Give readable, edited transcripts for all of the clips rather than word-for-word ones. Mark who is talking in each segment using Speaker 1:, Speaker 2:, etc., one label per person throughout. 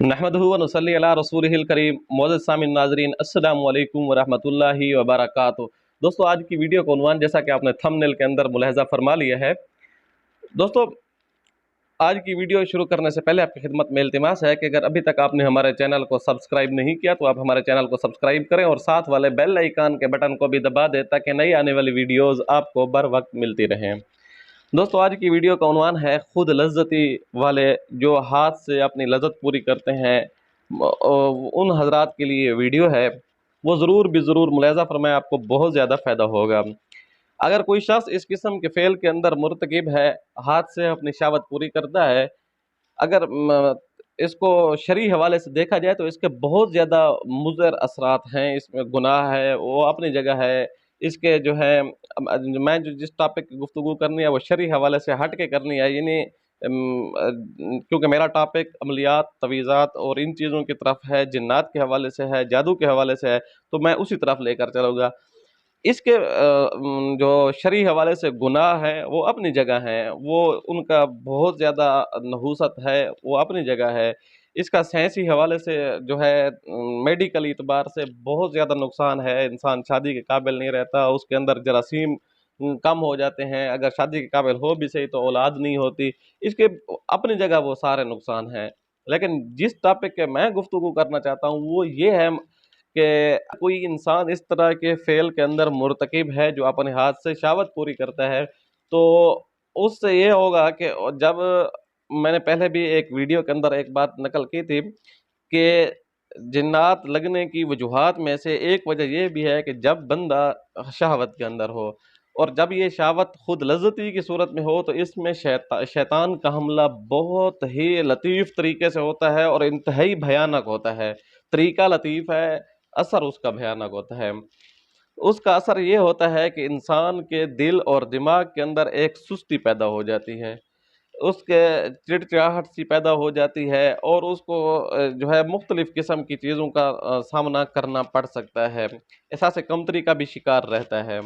Speaker 1: नहमदुहु व नुसल्ली अला रसूलिहिल करीम। मौजूद सामिन नाजरीन, अस्सलामु अलैकुम व रहमतुल्लाहि व बरकातुहू। दोस्तों, आज की वीडियो का उन्वान जैसा कि आपने थंबनेल के अंदर मुलाहजा फरमा लिया है। दोस्तों, आज की वीडियो शुरू करने से पहले आपकी खिदमत में इल्तिमास है कि अगर अभी तक आपने हमारे चैनल को सब्सक्राइब नहीं किया तो आप हमारे चैनल को सब्सक्राइब करें और साथ वाले बेल आइकन के बटन को भी दबा दें ताकि नई आने वाली वीडियोज़ आपको बर वक्त मिलती रहें। दोस्तों, आज की वीडियो का उन्वान है खुद लज्जती वाले जो हाथ से अपनी लज्जत पूरी करते हैं। उन हजरात के लिए वीडियो है, वो ज़रूर भी ज़रूर मुलाहजा फरमाएं, आपको बहुत ज़्यादा फ़ायदा होगा। अगर कोई शख्स इस किस्म के फ़ेल के अंदर मुर्तकिब है, हाथ से अपनी शहावत पूरी करता है, अगर इसको शरई हवाले से देखा जाए तो इसके बहुत ज़्यादा मुज़र असरात हैं, इसमें गुनाह है वो अपनी जगह है। इसके जो है मैं जो जिस टॉपिक की गुफ्तगू करनी है वो शरई हवाले से हट के करनी है, यानी क्योंकि मेरा टॉपिक अमलियात, तवीज़ात और इन चीज़ों की तरफ है, जिन्नात के हवाले से है, जादू के हवाले से है, तो मैं उसी तरफ लेकर चलूँगा। इसके जो शरई हवाले से गुनाह है वो अपनी जगह हैं, वो उनका बहुत ज़्यादा नहूसत है, वो अपनी जगह है। इसका साइंसी हवाले से जो है मेडिकल एतबार से बहुत ज़्यादा नुकसान है, इंसान शादी के काबिल नहीं रहता, उसके अंदर जरासीम कम हो जाते हैं, अगर शादी के काबिल हो भी सही तो औलाद नहीं होती। इसके अपनी जगह वो सारे नुकसान हैं। लेकिन जिस टॉपिक के मैं गुफ्तगू करना चाहता हूँ वो ये है कि कोई इंसान इस तरह के फ़ेल के अंदर मुर्तकिब है जो अपने हाथ से शहावत पूरी करता है, तो उससे ये होगा कि जब मैंने पहले भी एक वीडियो के अंदर एक बात नकल की थी कि जिन्नात लगने की वजूहात में से एक वजह ये भी है कि जब बंदा शहावत के अंदर हो, और जब ये शहावत खुद लज्जती की सूरत में हो तो इसमें शैतान का हमला बहुत ही लतीफ़ तरीके से होता है और इंतहाई भयानक होता है। तरीका लतीफ़ है, असर उसका भयानक होता है। उसका असर ये होता है कि इंसान के दिल और दिमाग के अंदर एक सुस्ती पैदा हो जाती है, उसके चिड़चिड़ाहट सी पैदा हो जाती है और उसको जो है मुख्तलिफ़ किस्म की चीज़ों का सामना करना पड़ सकता है। एहसास कमतरी का भी शिकार रहता है।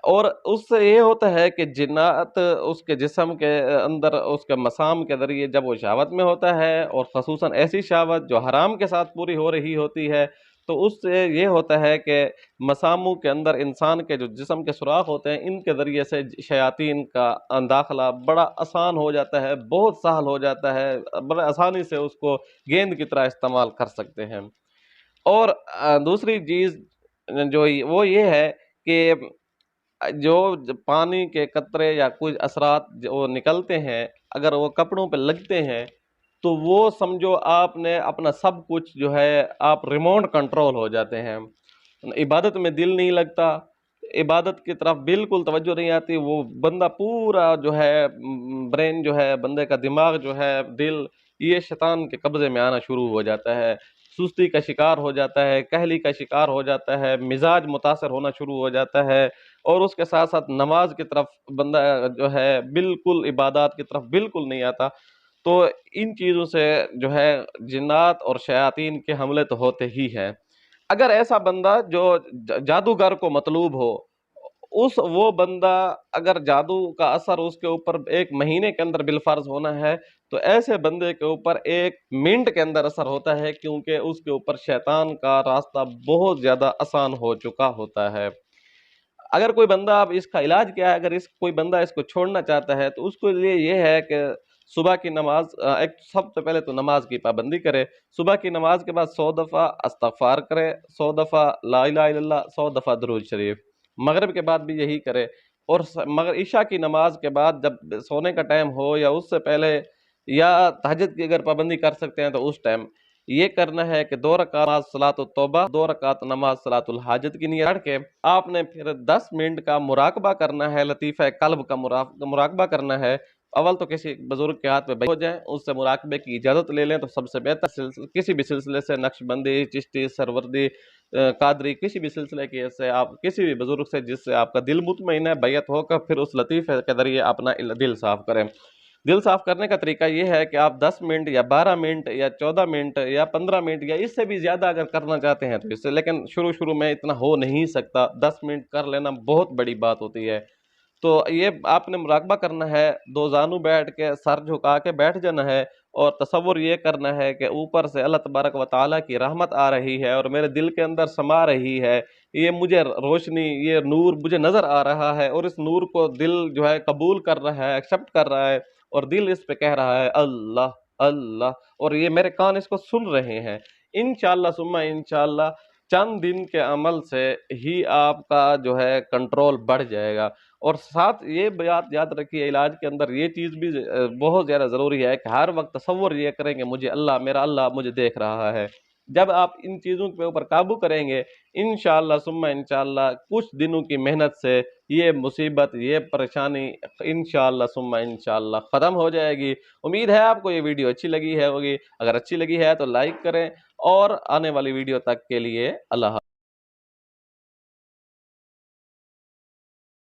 Speaker 1: और उससे ये होता है कि जिन्नात उसके जिस्म के अंदर उसके मसाम के ज़रिए जब वो शहावत में होता है और ख़ुसूसन ऐसी शहावत जो हराम के साथ पूरी हो रही होती है, तो उससे ये होता है कि मसामों के अंदर इंसान के जो जिस्म के सुराख होते हैं, इनके ज़रिए से शयातीन का दाखिला बड़ा आसान हो जाता है, बहुत सहल हो जाता है, बड़ा आसानी से उसको गेंद की तरह इस्तेमाल कर सकते हैं। और दूसरी चीज़ वो ये है कि पानी के कतरे या कुछ असरात जो निकलते हैं, अगर वो कपड़ों पे लगते हैं तो वो समझो आपने अपना सब कुछ जो है आप रिमोट कंट्रोल हो जाते हैं। इबादत में दिल नहीं लगता, इबादत की तरफ बिल्कुल तवज्जो नहीं आती, वो बंदा पूरा जो है ब्रेन जो है बंदे का दिमाग जो है दिल, ये शैतान के कब्ज़े में आना शुरू हो जाता है। सुस्ती का शिकार हो जाता है, कहली का शिकार हो जाता है, मिजाज मुतासर होना शुरू हो जाता है और उसके साथ-साथ नमाज की तरफ बंदा जो है बिल्कुल इबादत की तरफ बिल्कुल नहीं आता। तो इन चीज़ों से जो है जिन्नात और शयातीन के हमले तो होते ही हैं। अगर ऐसा बंदा जो जादूगर को मतलूब हो, उस वो बंदा अगर जादू का असर उसके ऊपर 1 महीने के अंदर बिलफ़र्ज़ होना है, तो ऐसे बंदे के ऊपर 1 मिनट के अंदर असर होता है, क्योंकि उसके ऊपर शैतान का रास्ता बहुत ज़्यादा आसान हो चुका होता है। अगर कोई बंदा, अब इसका इलाज क्या है, अगर कोई बंदा इसको छोड़ना चाहता है तो उसके लिए ये है कि सुबह की नमाज, एक सबसे पहले तो नमाज की पाबंदी करे। सुबह की नमाज के बाद 100 दफ़ा इस्तग़फ़ार करे, 100 दफ़ा ला इलाहा इल्लल्लाह, 100 दफ़ा दुरूद शरीफ। मगरिब के बाद भी यही करे और मगर इशा की नमाज के बाद जब सोने का टाइम हो या उससे पहले या तहज्जुद की अगर पाबंदी कर सकते हैं तो उस टाइम ये करना है कि 2 रकात नमाज सलातुल तौबा, 2 रकात नमाज सलातुल हाजत की नियत रख के आपने फिर 10 मिनट का मुराकबा करना है, लतीफ़ा क़ल्ब का मुराकबा करना है। अव्वल तो किसी बुज़ुर्ग के हाथ में बैठ हो जाएँ, उससे मुराकबे की इजाज़त ले लें तो सबसे बेहतर किसी भी सिलसिले से, नक्शबंदी, चिश्ती, सरवरदी, कादरी, किसी भी सिलसिले की से आप किसी भी बुज़ुर्ग से जिससे आपका दिल मुतमईन है, बैयत होकर फिर उस लतीफ़े के ज़रिए अपना दिल साफ़ करें। दिल साफ़ करने का तरीका ये है कि आप 10 मिनट या 12 मिनट या 14 मिनट या 15 मिनट या इससे भी ज़्यादा अगर करना चाहते हैं तो इससे, लेकिन शुरू-शुरू में इतना हो नहीं सकता, 10 मिनट कर लेना बहुत बड़ी बात होती है। तो ये आपने मुराकबा करना है, 2 ज़ानू बैठ के सर झुका के बैठ जाना है اور تصور یہ کرنا ہے کہ اوپر سے اللہ تبارک و تعالیٰ کی رحمت آ رہی ہے اور میرے دل کے اندر سما رہی ہے، یہ مجھے روشنی، یہ نور مجھے نظر آ رہا ہے، اور اس نور کو دل جو ہے قبول کر رہا ہے، ایکسیپٹ کر رہا ہے، اور دل اس پہ کہہ رہا ہے اللہ اللہ، اور یہ میرے کان اس کو سن رہے ہیں۔ انشاءاللہ ثم انشاءاللہ چند دن کے عمل سے ہی آپ کا جو ہے کنٹرول بڑھ جائے گا۔ اور ساتھ یہ بات یاد رکھیے، علاج کے اندر یہ چیز بھی بہت زیادہ ضروری ہے کہ ہر وقت تصور یہ کریں کہ مجھے اللہ، میرا اللہ مجھے دیکھ رہا ہے۔ جب آپ ان چیزوں کے اوپر قابو کریں گے، انشاءاللہ ثم انشاءاللہ کچھ دنوں کی محنت سے یہ مصیبت، یہ پریشانی انشاءاللہ ثم انشاءاللہ ختم ہو جائے گی۔ امید ہے آپ کو یہ ویڈیو اچھی لگی ہے ہوگی، اگر اچھی لگی ہے تو لائک کریں، اور آنے والی ویڈیو تک کے لیے اللہ حافظ۔